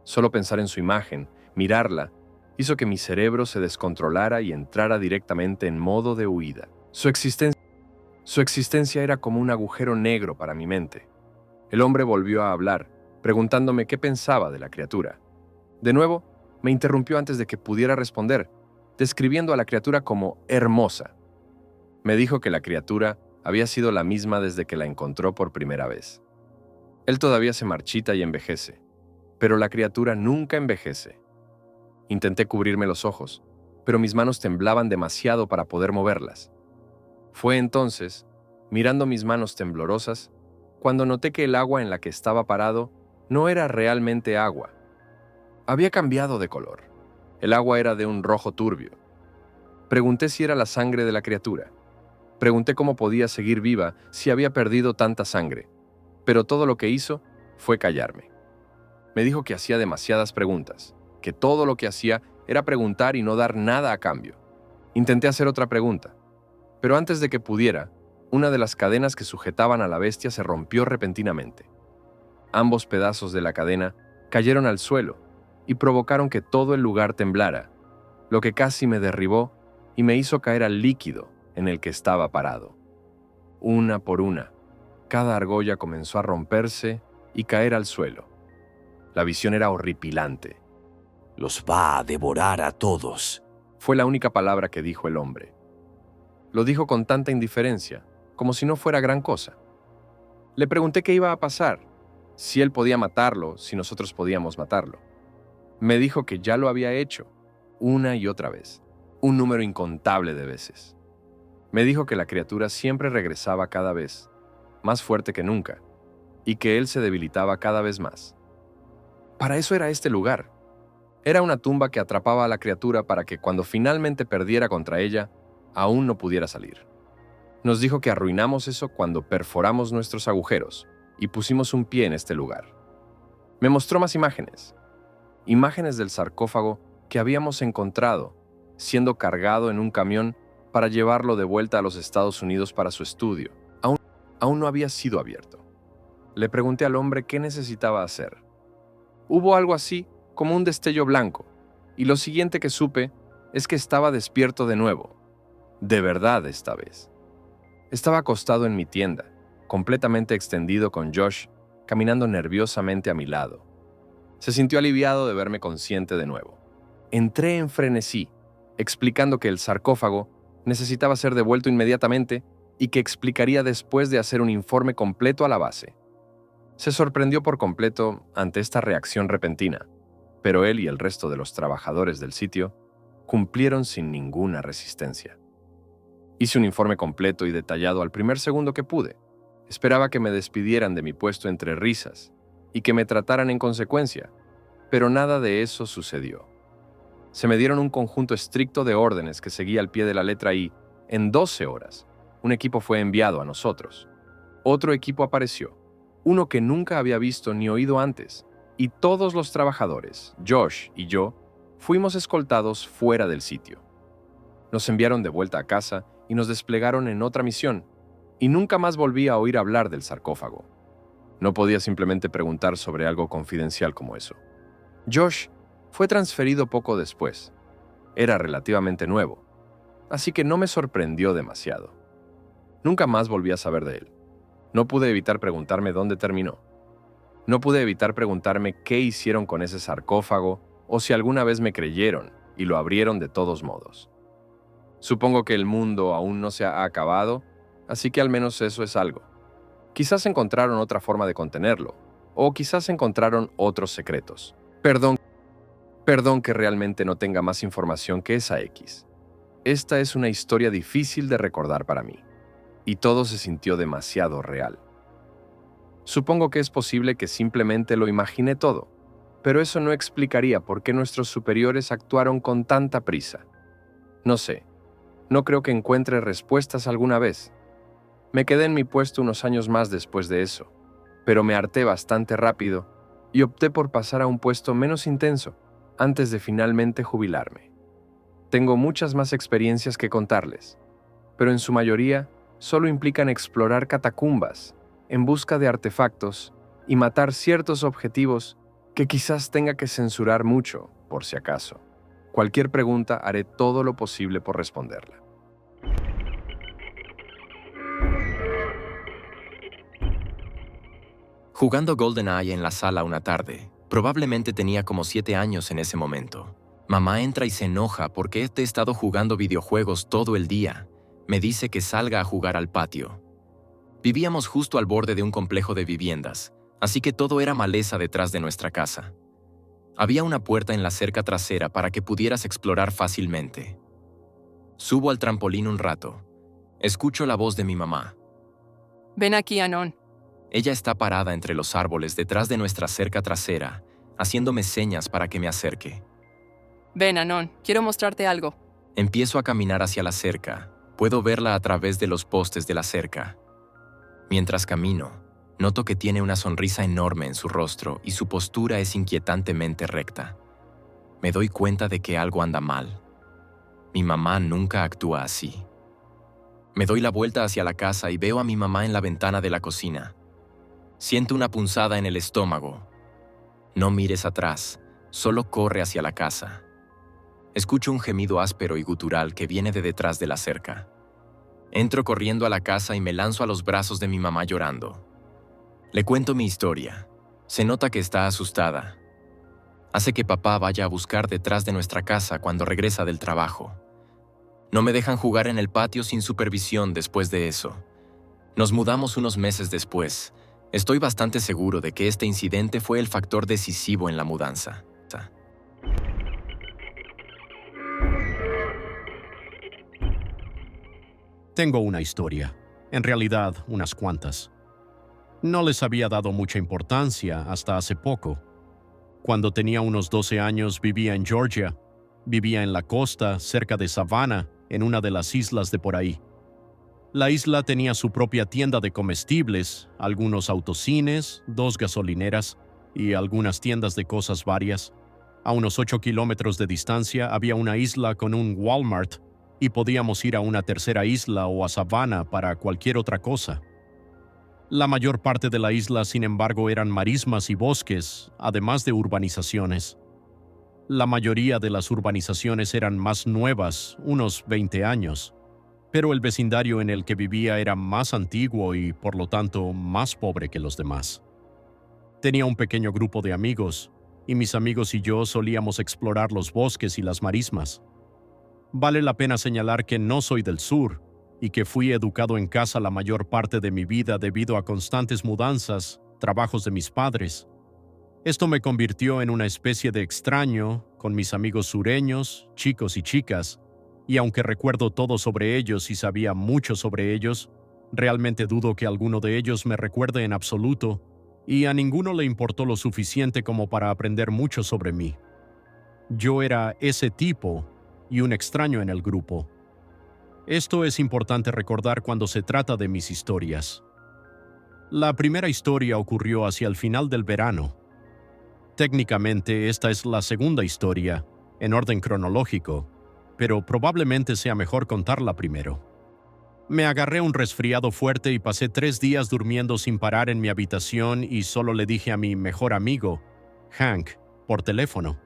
Solo pensar en su imagen, mirarla, hizo que mi cerebro se descontrolara y entrara directamente en modo de huida. Su existencia era como un agujero negro para mi mente. El hombre volvió a hablar, preguntándome qué pensaba de la criatura. De nuevo, me interrumpió antes de que pudiera responder, describiendo a la criatura como hermosa. Me dijo que la criatura había sido la misma desde que la encontró por primera vez. Él todavía se marchita y envejece, pero la criatura nunca envejece. Intenté cubrirme los ojos, pero mis manos temblaban demasiado para poder moverlas. Fue entonces, mirando mis manos temblorosas, cuando noté que el agua en la que estaba parado no era realmente agua. Había cambiado de color. El agua era de un rojo turbio. Pregunté si era la sangre de la criatura. Pregunté cómo podía seguir viva si había perdido tanta sangre, pero todo lo que hizo fue callarme. Me dijo que hacía demasiadas preguntas, que todo lo que hacía era preguntar y no dar nada a cambio. Intenté hacer otra pregunta, pero antes de que pudiera, una de las cadenas que sujetaban a la bestia se rompió repentinamente. Ambos pedazos de la cadena cayeron al suelo y provocaron que todo el lugar temblara, lo que casi me derribó y me hizo caer al líquido en el que estaba parado. Una por una, cada argolla comenzó a romperse y caer al suelo. La visión era horripilante. Los va a devorar a todos. Fue la única palabra que dijo el hombre. Lo dijo con tanta indiferencia, como si no fuera gran cosa. Le pregunté qué iba a pasar, si él podía matarlo, si nosotros podíamos matarlo. Me dijo que ya lo había hecho, una y otra vez, un número incontable de veces. Me dijo que la criatura siempre regresaba cada vez, más fuerte que nunca, y que él se debilitaba cada vez más. Para eso era este lugar. Era una tumba que atrapaba a la criatura para que cuando finalmente perdiera contra ella, aún no pudiera salir. Nos dijo que arruinamos eso cuando perforamos nuestros agujeros y pusimos un pie en este lugar. Me mostró más imágenes. Imágenes del sarcófago que habíamos encontrado, siendo cargado en un camión para llevarlo de vuelta a los Estados Unidos para su estudio. Aún no había sido abierto. Le pregunté al hombre qué necesitaba hacer. Hubo algo así como un destello blanco, y lo siguiente que supe es que estaba despierto de nuevo. De verdad esta vez. Estaba acostado en mi tienda, completamente extendido con Josh, caminando nerviosamente a mi lado. Se sintió aliviado de verme consciente de nuevo. Entré en frenesí, explicando que el sarcófago necesitaba ser devuelto inmediatamente y que explicaría después de hacer un informe completo a la base. Se sorprendió por completo ante esta reacción repentina, pero él y el resto de los trabajadores del sitio cumplieron sin ninguna resistencia. Hice un informe completo y detallado al primer segundo que pude. Esperaba que me despidieran de mi puesto entre risas y que me trataran en consecuencia, pero nada de eso sucedió. Se me dieron un conjunto estricto de órdenes que seguía al pie de la letra y, en 12 horas, un equipo fue enviado a nosotros. Otro equipo apareció, uno que nunca había visto ni oído antes, y todos los trabajadores, Josh y yo, fuimos escoltados fuera del sitio. Nos enviaron de vuelta a casa y nos desplegaron en otra misión, y nunca más volví a oír hablar del sarcófago. No podía simplemente preguntar sobre algo confidencial como eso. Josh fue transferido poco después. Era relativamente nuevo, así que no me sorprendió demasiado. Nunca más volví a saber de él. No pude evitar preguntarme dónde terminó. No pude evitar preguntarme qué hicieron con ese sarcófago o si alguna vez me creyeron y lo abrieron de todos modos. Supongo que el mundo aún no se ha acabado, así que al menos eso es algo. Quizás encontraron otra forma de contenerlo, o quizás encontraron otros secretos. Perdón que realmente no tenga más información que esa X. Esta es una historia difícil de recordar para mí, y todo se sintió demasiado real. Supongo que es posible que simplemente lo imaginé todo, pero eso no explicaría por qué nuestros superiores actuaron con tanta prisa. No sé, no creo que encuentre respuestas alguna vez. Me quedé en mi puesto unos años más después de eso, pero me harté bastante rápido y opté por pasar a un puesto menos intenso antes de finalmente jubilarme. Tengo muchas más experiencias que contarles, pero en su mayoría solo implican explorar catacumbas en busca de artefactos y matar ciertos objetivos que quizás tenga que censurar mucho, por si acaso. Cualquier pregunta haré todo lo posible por responderla. Jugando GoldenEye en la sala una tarde, probablemente tenía como 7 años en ese momento. Mamá entra y se enoja porque he estado jugando videojuegos todo el día. Me dice que salga a jugar al patio. Vivíamos justo al borde de un complejo de viviendas, así que todo era maleza detrás de nuestra casa. Había una puerta en la cerca trasera para que pudieras explorar fácilmente. Subo al trampolín un rato. Escucho la voz de mi mamá. Ven aquí, Anon. Ella está parada entre los árboles detrás de nuestra cerca trasera, haciéndome señas para que me acerque. Ven, Anon, quiero mostrarte algo. Empiezo a caminar hacia la cerca. Puedo verla a través de los postes de la cerca. Mientras camino, noto que tiene una sonrisa enorme en su rostro y su postura es inquietantemente recta. Me doy cuenta de que algo anda mal. Mi mamá nunca actúa así. Me doy la vuelta hacia la casa y veo a mi mamá en la ventana de la cocina. Siento una punzada en el estómago. No mires atrás, solo corre hacia la casa. Escucho un gemido áspero y gutural que viene de detrás de la cerca. Entro corriendo a la casa y me lanzo a los brazos de mi mamá llorando. Le cuento mi historia. Se nota que está asustada. Hace que papá vaya a buscar detrás de nuestra casa cuando regresa del trabajo. No me dejan jugar en el patio sin supervisión después de eso. Nos mudamos unos meses después. Estoy bastante seguro de que este incidente fue el factor decisivo en la mudanza. Tengo una historia. En realidad, unas cuantas. No les había dado mucha importancia hasta hace poco. Cuando tenía unos 12 años vivía en Georgia. Vivía en la costa, cerca de Savannah, en una de las islas de por ahí. La isla tenía su propia tienda de comestibles, algunos autocines, 2 gasolineras y algunas tiendas de cosas varias. A unos 8 kilómetros de distancia había una isla con un Walmart y podíamos ir a una tercera isla o a Savannah para cualquier otra cosa. La mayor parte de la isla, sin embargo, eran marismas y bosques, además de urbanizaciones. La mayoría de las urbanizaciones eran más nuevas, unos 20 años. Pero el vecindario en el que vivía era más antiguo y, por lo tanto, más pobre que los demás. Tenía un pequeño grupo de amigos, y mis amigos y yo solíamos explorar los bosques y las marismas. Vale la pena señalar que no soy del sur y que fui educado en casa la mayor parte de mi vida debido a constantes mudanzas, trabajos de mis padres. Esto me convirtió en una especie de extraño con mis amigos sureños, chicos y chicas, y aunque recuerdo todo sobre ellos y sabía mucho sobre ellos, realmente dudo que alguno de ellos me recuerde en absoluto, y a ninguno le importó lo suficiente como para aprender mucho sobre mí. Yo era ese tipo y un extraño en el grupo. Esto es importante recordar cuando se trata de mis historias. La primera historia ocurrió hacia el final del verano. Técnicamente, esta es la segunda historia, en orden cronológico, pero probablemente sea mejor contarla primero. Me agarré un resfriado fuerte y pasé 3 días durmiendo sin parar en mi habitación y solo le dije a mi mejor amigo, Hank, por teléfono.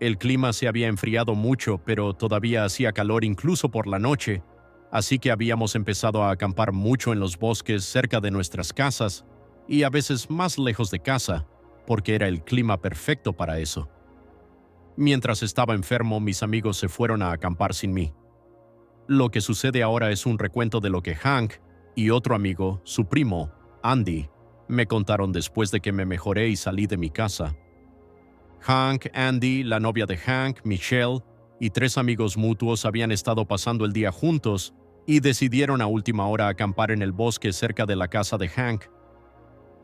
El clima se había enfriado mucho, pero todavía hacía calor incluso por la noche, así que habíamos empezado a acampar mucho en los bosques cerca de nuestras casas y a veces más lejos de casa, porque era el clima perfecto para eso. Mientras estaba enfermo, mis amigos se fueron a acampar sin mí. Lo que sucede ahora es un recuento de lo que Hank y otro amigo, su primo, Andy, me contaron después de que me mejoré y salí de mi casa. Hank, Andy, la novia de Hank, Michelle y 3 amigos mutuos habían estado pasando el día juntos y decidieron a última hora acampar en el bosque cerca de la casa de Hank.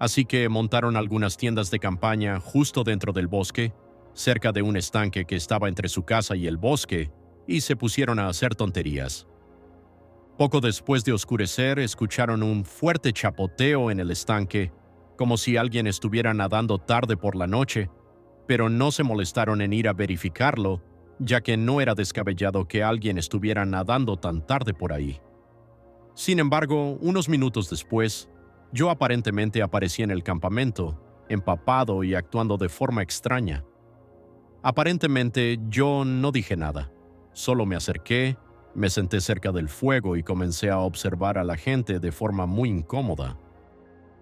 Así que montaron algunas tiendas de campaña justo dentro del bosque, cerca de un estanque que estaba entre su casa y el bosque, y se pusieron a hacer tonterías. Poco después de oscurecer, escucharon un fuerte chapoteo en el estanque, como si alguien estuviera nadando tarde por la noche, pero no se molestaron en ir a verificarlo, ya que no era descabellado que alguien estuviera nadando tan tarde por ahí. Sin embargo, unos minutos después, yo aparentemente aparecí en el campamento, empapado y actuando de forma extraña. Aparentemente, yo no dije nada. Solo me acerqué, me senté cerca del fuego y comencé a observar a la gente de forma muy incómoda.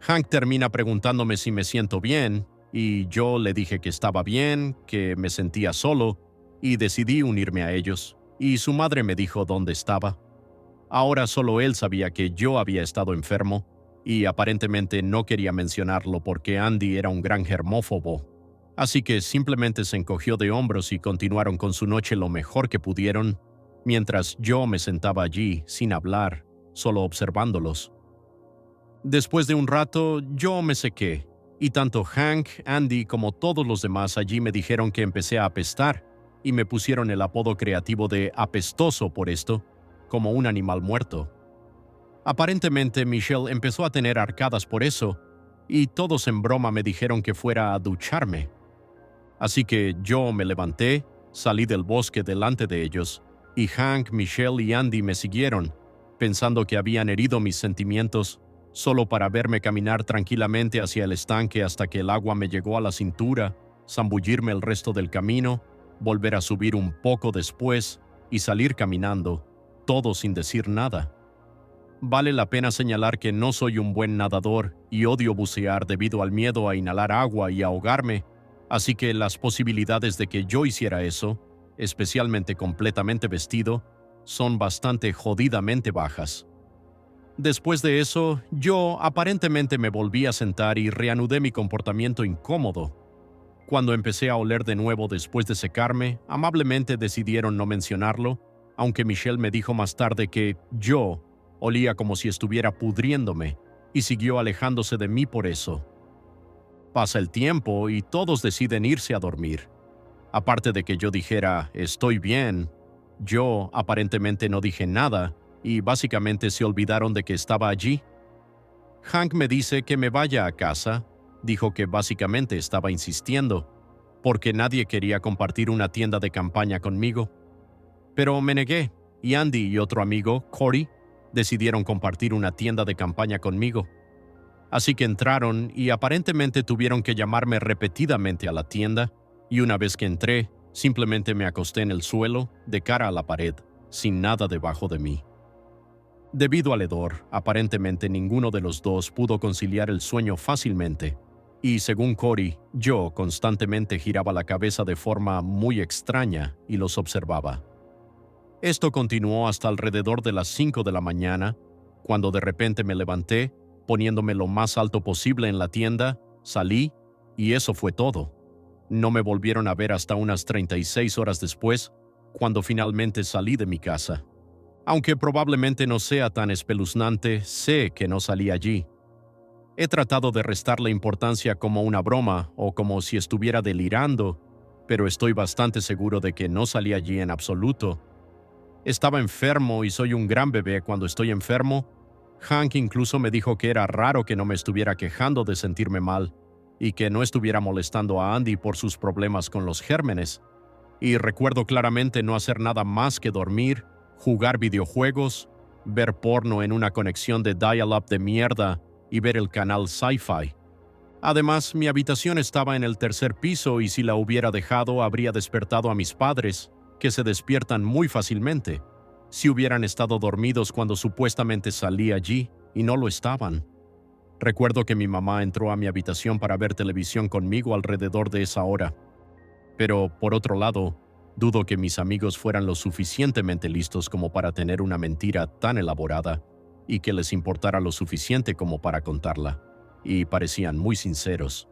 Hank termina preguntándome si me siento bien, y yo le dije que estaba bien, que me sentía solo, y decidí unirme a ellos, y su madre me dijo dónde estaba. Ahora solo él sabía que yo había estado enfermo, y aparentemente no quería mencionarlo porque Andy era un gran germófobo. Así que simplemente se encogió de hombros y continuaron con su noche lo mejor que pudieron, mientras yo me sentaba allí sin hablar, solo observándolos. Después de un rato, yo me sequé, y tanto Hank, Andy como todos los demás allí me dijeron que empecé a apestar, y me pusieron el apodo creativo de apestoso por esto, como un animal muerto. Aparentemente Michelle empezó a tener arcadas por eso, y todos en broma me dijeron que fuera a ducharme. Así que yo me levanté, salí del bosque delante de ellos, y Hank, Michelle y Andy me siguieron, pensando que habían herido mis sentimientos, solo para verme caminar tranquilamente hacia el estanque hasta que el agua me llegó a la cintura, zambullirme el resto del camino, volver a subir un poco después y salir caminando, todo sin decir nada. Vale la pena señalar que no soy un buen nadador y odio bucear debido al miedo a inhalar agua y ahogarme, así que las posibilidades de que yo hiciera eso, especialmente completamente vestido, son bastante jodidamente bajas. Después de eso, yo aparentemente me volví a sentar y reanudé mi comportamiento incómodo. Cuando empecé a oler de nuevo después de secarme, amablemente decidieron no mencionarlo, aunque Michelle me dijo más tarde que yo olía como si estuviera pudriéndome y siguió alejándose de mí por eso. Pasa el tiempo y todos deciden irse a dormir. Aparte de que yo dijera, estoy bien, yo aparentemente no dije nada y básicamente se olvidaron de que estaba allí. Hank me dice que me vaya a casa, dijo que básicamente estaba insistiendo, porque nadie quería compartir una tienda de campaña conmigo. Pero me negué, y Andy y otro amigo, Corey, decidieron compartir una tienda de campaña conmigo. Así que entraron y aparentemente tuvieron que llamarme repetidamente a la tienda, y una vez que entré, simplemente me acosté en el suelo, de cara a la pared, sin nada debajo de mí. Debido al hedor, aparentemente ninguno de los dos pudo conciliar el sueño fácilmente, y según Corey, yo constantemente giraba la cabeza de forma muy extraña y los observaba. Esto continuó hasta alrededor de las 5 de la mañana, cuando de repente me levanté, poniéndome lo más alto posible en la tienda, salí, y eso fue todo. No me volvieron a ver hasta unas 36 horas después, cuando finalmente salí de mi casa. Aunque probablemente no sea tan espeluznante, sé que no salí allí. He tratado de restarle importancia como una broma o como si estuviera delirando, pero estoy bastante seguro de que no salí allí en absoluto. Estaba enfermo y soy un gran bebé cuando estoy enfermo. Hank incluso me dijo que era raro que no me estuviera quejando de sentirme mal y que no estuviera molestando a Andy por sus problemas con los gérmenes. Y recuerdo claramente no hacer nada más que dormir, jugar videojuegos, ver porno en una conexión de dial-up de mierda y ver el canal Sci-Fi. Además, mi habitación estaba en el tercer piso y si la hubiera dejado habría despertado a mis padres, que se despiertan muy fácilmente, si hubieran estado dormidos cuando supuestamente salí allí y no lo estaban. Recuerdo que mi mamá entró a mi habitación para ver televisión conmigo alrededor de esa hora. Pero, por otro lado, dudo que mis amigos fueran lo suficientemente listos como para tener una mentira tan elaborada y que les importara lo suficiente como para contarla, y parecían muy sinceros.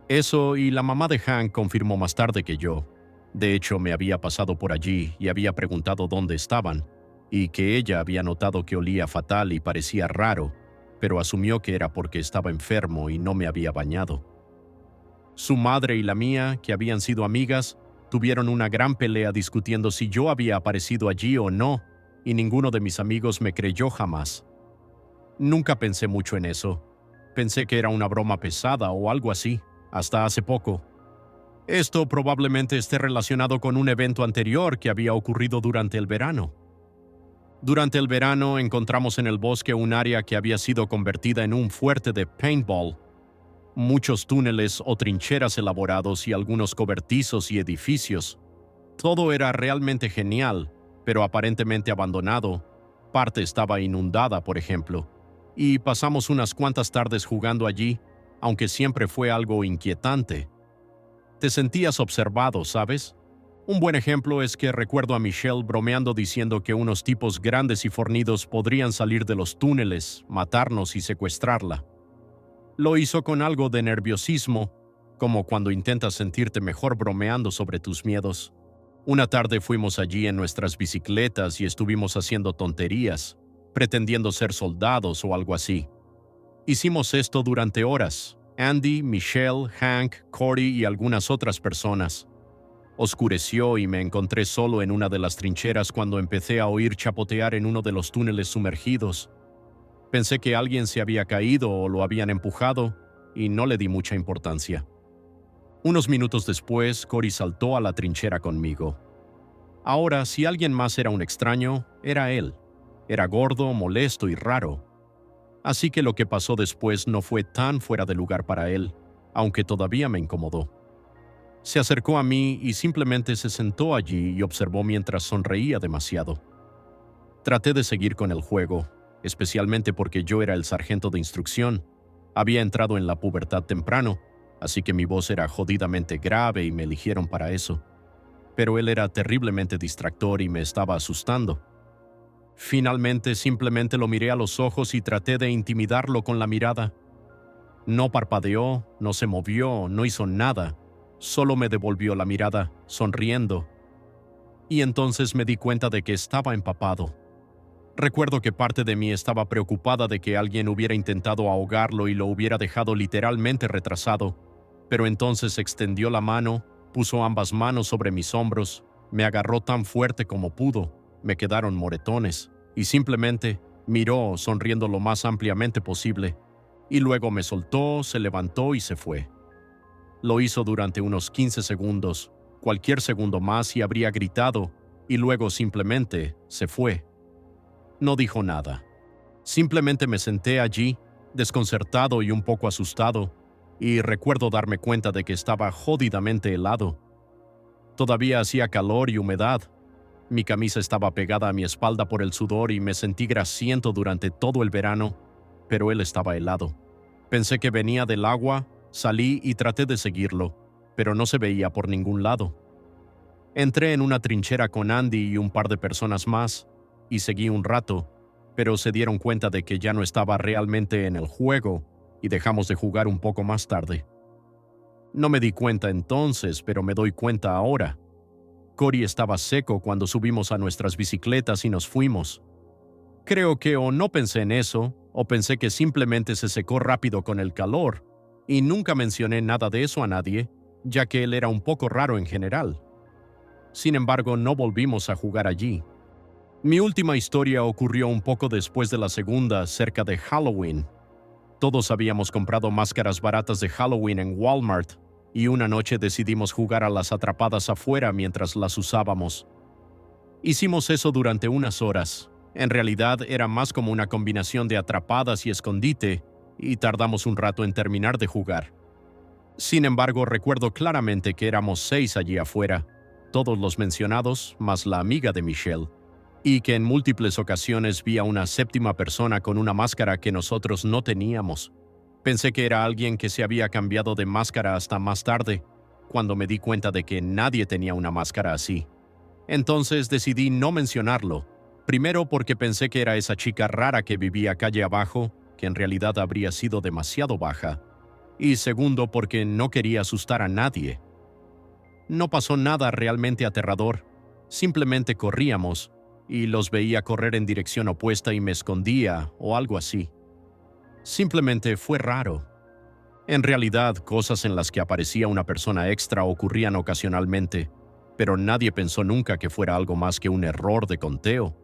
Eso y la mamá de Hank confirmó más tarde que yo. De hecho, me había pasado por allí y había preguntado dónde estaban, y que ella había notado que olía fatal y parecía raro, pero asumió que era porque estaba enfermo y no me había bañado. Su madre y la mía, que habían sido amigas, tuvieron una gran pelea discutiendo si yo había aparecido allí o no, y ninguno de mis amigos me creyó jamás. Nunca pensé mucho en eso. Pensé que era una broma pesada o algo así, hasta hace poco. Esto probablemente esté relacionado con un evento anterior que había ocurrido durante el verano. Durante el verano encontramos en el bosque un área que había sido convertida en un fuerte de paintball. Muchos túneles o trincheras elaborados y algunos cobertizos y edificios. Todo era realmente genial, pero aparentemente abandonado. Parte estaba inundada, por ejemplo. Y pasamos unas cuantas tardes jugando allí, aunque siempre fue algo inquietante. Te sentías observado, ¿sabes? Un buen ejemplo es que recuerdo a Michelle bromeando diciendo que unos tipos grandes y fornidos podrían salir de los túneles, matarnos y secuestrarla. Lo hizo con algo de nerviosismo, como cuando intentas sentirte mejor bromeando sobre tus miedos. Una tarde fuimos allí en nuestras bicicletas y estuvimos haciendo tonterías, pretendiendo ser soldados o algo así. Hicimos esto durante horas. Andy, Michelle, Hank, Corey y algunas otras personas. Oscureció y me encontré solo en una de las trincheras cuando empecé a oír chapotear en uno de los túneles sumergidos. Pensé que alguien se había caído o lo habían empujado y no le di mucha importancia. Unos minutos después, Corey saltó a la trinchera conmigo. Ahora, si alguien más era un extraño, era él. Era gordo, molesto y raro. Así que lo que pasó después no fue tan fuera de lugar para él, aunque todavía me incomodó. Se acercó a mí y simplemente se sentó allí y observó mientras sonreía demasiado. Traté de seguir con el juego, especialmente porque yo era el sargento de instrucción. Había entrado en la pubertad temprano, así que mi voz era jodidamente grave y me eligieron para eso. Pero él era terriblemente distractor y me estaba asustando. Finalmente, simplemente lo miré a los ojos y traté de intimidarlo con la mirada. No parpadeó, no se movió, no hizo nada. Solo me devolvió la mirada, sonriendo. Y entonces me di cuenta de que estaba empapado. Recuerdo que parte de mí estaba preocupada de que alguien hubiera intentado ahogarlo y lo hubiera dejado literalmente retrasado. Pero entonces extendió la mano, puso ambas manos sobre mis hombros, me agarró tan fuerte como pudo. Me quedaron moretones, y simplemente miró sonriendo lo más ampliamente posible, y luego me soltó, se levantó y se fue. Lo hizo durante unos 15 segundos, cualquier segundo más y habría gritado, y luego simplemente se fue. No dijo nada. Simplemente me senté allí, desconcertado y un poco asustado, y recuerdo darme cuenta de que estaba jodidamente helado. Todavía hacía calor y humedad. Mi camisa estaba pegada a mi espalda por el sudor y me sentí grasiento durante todo el verano, pero él estaba helado. Pensé que venía del agua, salí y traté de seguirlo, pero no se veía por ningún lado. Entré en una trinchera con Andy y un par de personas más, y seguí un rato, pero se dieron cuenta de que ya no estaba realmente en el juego, y dejamos de jugar un poco más tarde. No me di cuenta entonces, pero me doy cuenta ahora. Cory estaba seco cuando subimos a nuestras bicicletas y nos fuimos. Creo que o no pensé en eso, o pensé que simplemente se secó rápido con el calor, y nunca mencioné nada de eso a nadie, ya que él era un poco raro en general. Sin embargo, no volvimos a jugar allí. Mi última historia ocurrió un poco después de la segunda, cerca de Halloween. Todos habíamos comprado máscaras baratas de Halloween en Walmart, y una noche decidimos jugar a las atrapadas afuera mientras las usábamos. Hicimos eso durante unas horas. En realidad era más como una combinación de atrapadas y escondite, y tardamos un rato en terminar de jugar. Sin embargo, recuerdo claramente que éramos 6 allí afuera, todos los mencionados, más la amiga de Michelle, y que en múltiples ocasiones vi a una séptima persona con una máscara que nosotros no teníamos. Pensé que era alguien que se había cambiado de máscara hasta más tarde, cuando me di cuenta de que nadie tenía una máscara así. Entonces decidí no mencionarlo, primero porque pensé que era esa chica rara que vivía calle abajo, que en realidad habría sido demasiado baja, y segundo porque no quería asustar a nadie. No pasó nada realmente aterrador, simplemente corríamos, y los veía correr en dirección opuesta y me escondía o algo así. Simplemente fue raro. En realidad, cosas en las que aparecía una persona extra ocurrían ocasionalmente, pero nadie pensó nunca que fuera algo más que un error de conteo.